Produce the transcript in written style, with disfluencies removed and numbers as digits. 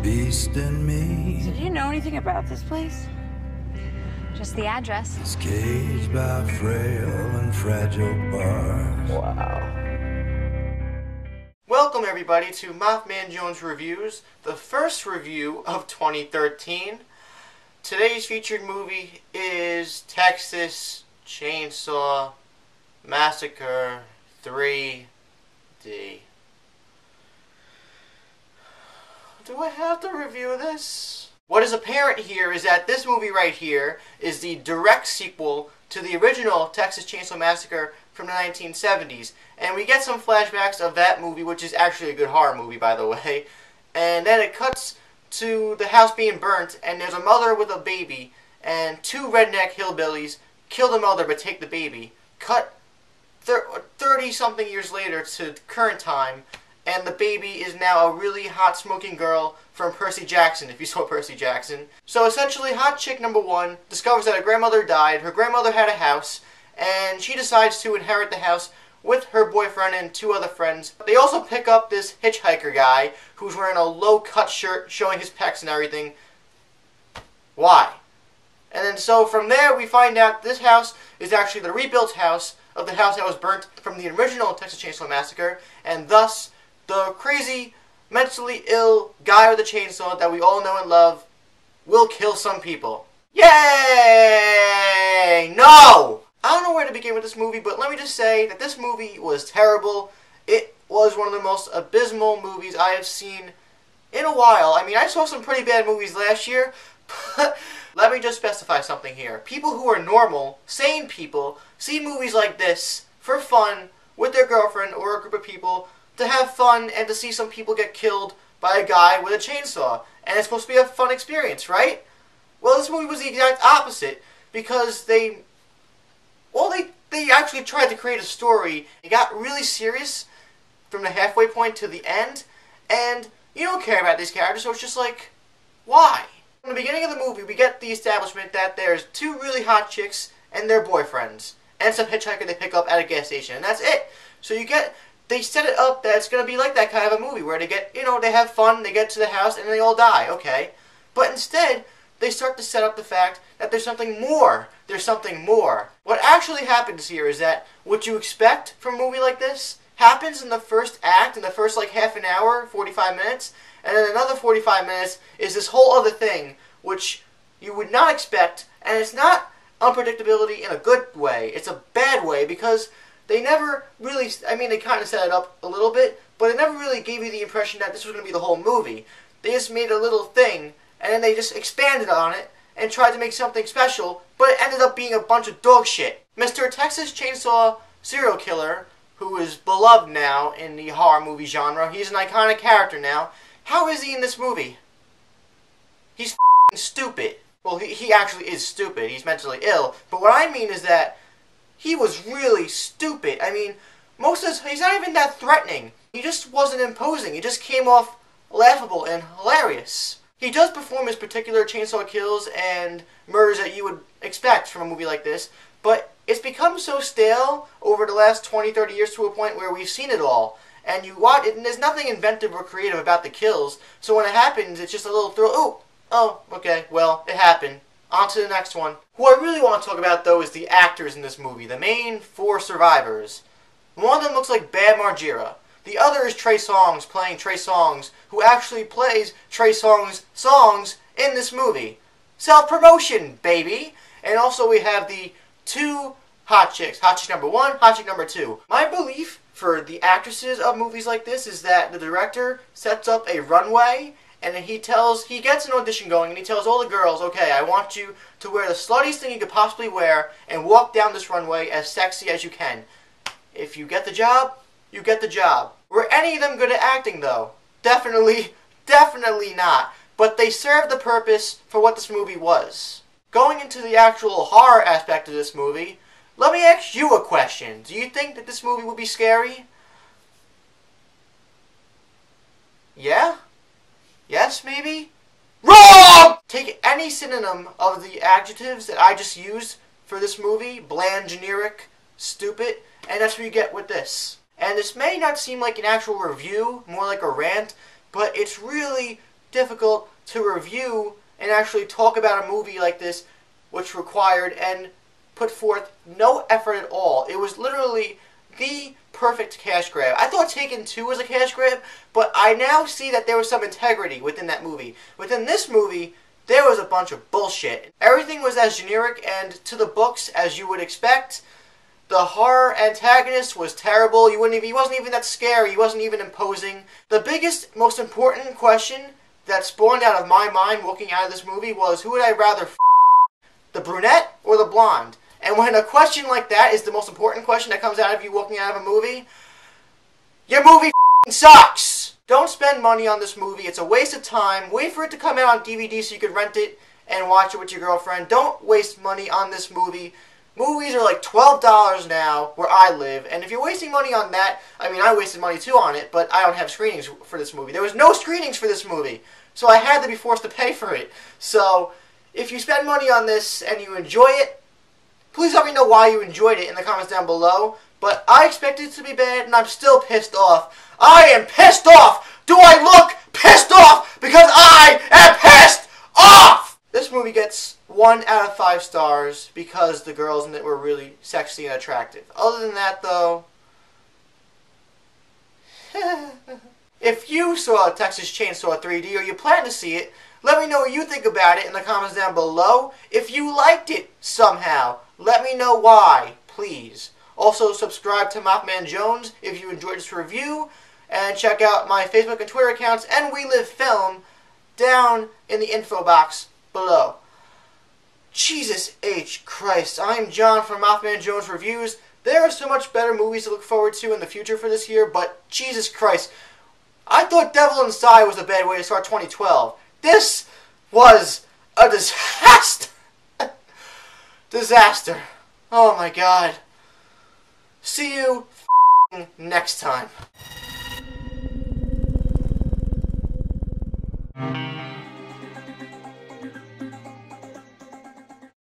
beast in me. So do you know anything about this place? Just the address. It's caged by frail and fragile bars. Wow. Welcome everybody to MaffmanJones Reviews, the first review of 2013. Today's featured movie is Texas Chainsaw Massacre 3D. Do I have to review this? What is apparent here is that this movie right here is the direct sequel to the original Texas Chainsaw Massacre from the 1970s. And we get some flashbacks of that movie, which is actually a good horror movie, by the way. And then it cuts to the house being burnt, and there's a mother with a baby, and two redneck hillbillies kill the mother but take the baby. Cut 30-something years later to current time, and the baby is now a really hot smoking girl from Percy Jackson, if you saw Percy Jackson. So essentially, hot chick number one discovers that her grandmother died, her grandmother had a house, and she decides to inherit the house with her boyfriend and two other friends. They also pick up this hitchhiker guy who's wearing a low-cut shirt showing his pecs and everything. Why? And then so from there we find out this house is actually the rebuilt house of the house that was burnt from the original Texas Chainsaw Massacre, and thus the crazy, mentally ill guy with a chainsaw that we all know and love will kill some people. Yay! No! I don't know where to begin with this movie, but let me just say that this movie was terrible. It was one of the most abysmal movies I have seen in a while. I mean, I saw some pretty bad movies last year, but let me just specify something here. People who are normal, sane people, see movies like this for fun with their girlfriend or a group of people to have fun and to see some people get killed by a guy with a chainsaw. And it's supposed to be a fun experience, right? Well, this movie was the exact opposite, because they actually tried to create a story. It got really serious from the halfway point to the end, and you don't care about these characters, so it's just like, why? From the beginning of the movie, we get the establishment that there's two really hot chicks and their boyfriends, and some hitchhiker they pick up at a gas station, and that's it. So they set it up that it's going to be like that kind of a movie, where they get, they have fun, they get to the house, and they all die, okay? But instead, they start to set up the fact that there's something more. There's something more. What actually happens here is that what you expect from a movie like this happens in the first act, in the first like half an hour, 45 minutes, and then another 45 minutes is this whole other thing, which you would not expect, and it's not unpredictability in a good way. It's a bad way, because they never really, they kind of set it up a little bit, but it never really gave you the impression that this was going to be the whole movie. They just made a little thing, and then they just expanded on it and tried to make something special, but it ended up being a bunch of dog shit. Mr. Texas Chainsaw serial killer, who is beloved now in the horror movie genre, he's an iconic character now. How is he in this movie? He's f***ing stupid. Well, he actually is stupid. He's mentally ill. But what I mean is that he was really stupid. I mean, he's not even that threatening. He just wasn't imposing. He just came off laughable and hilarious. He does perform his particular chainsaw kills and murders that you would expect from a movie like this, but it's become so stale over the last 20, 30 years to a point where we've seen it all. And you watch it, and there's nothing inventive or creative about the kills, so when it happens, it's just a little thrill. Oh, okay, well, it happened. On to the next one. Who I really want to talk about, though, is the actors in this movie, the main four survivors. One of them looks like Bam Margera. The other is Trey Songz, playing Trey Songz, who actually plays Trey Songz' songs in this movie. Self-promotion, baby! And also we have the two hot chicks. Hot chick number one, hot chick number two. My belief for the actresses of movies like this is that the director sets up a runway, and then he gets an audition going, and he tells all the girls, okay, I want you to wear the sluttiest thing you could possibly wear and walk down this runway as sexy as you can. If you get the job, you get the job. Were any of them good at acting, though? Definitely not. But they served the purpose for what this movie was. Going into the actual horror aspect of this movie, let me ask you a question. Do you think that this movie would be scary? Yeah? Yes, maybe? Wrong! Take any synonym of the adjectives that I just used for this movie, bland, generic, stupid, and that's what you get with this. And this may not seem like an actual review, more like a rant, but it's really difficult to review and actually talk about a movie like this, which required and put forth no effort at all. It was literally the perfect cash grab. I thought Taken 2 was a cash grab, but I now see that there was some integrity within that movie. Within this movie, there was a bunch of bullshit. Everything was as generic and to the books as you would expect. The horror antagonist was terrible. He wasn't even that scary. He wasn't even imposing. The biggest, most important question that spawned out of my mind walking out of this movie was, who would I rather f***? The brunette or the blonde? And when a question like that is the most important question that comes out of you walking out of a movie, your movie f***ing sucks! Don't spend money on this movie. It's a waste of time. Wait for it to come out on DVD so you could rent it and watch it with your girlfriend. Don't waste money on this movie. Movies are like $12 now where I live, and if you're wasting money on that, I mean, I wasted money too on it, but I don't have screenings for this movie. There was no screenings for this movie, so I had to be forced to pay for it. So, if you spend money on this and you enjoy it, please let me know why you enjoyed it in the comments down below. But I expected it to be bad, and I'm still pissed off. I am pissed off! Do I look pissed off? Because I am pissed off! This movie gets 1 out of 5 stars because the girls in it were really sexy and attractive. Other than that, though, if you saw Texas Chainsaw 3D or you plan to see it, let me know what you think about it in the comments down below. If you liked it somehow, let me know why, please. Also, subscribe to MaffmanJones if you enjoyed this review, and check out my Facebook and Twitter accounts and We Live Film down in the info box below. Jesus H. Christ, I'm John from MaffmanJones Reviews. There are so much better movies to look forward to in the future for this year, but Jesus Christ, I thought Devil Inside was a bad way to start 2012. This was a disaster. Disaster. Oh my God. See you next time.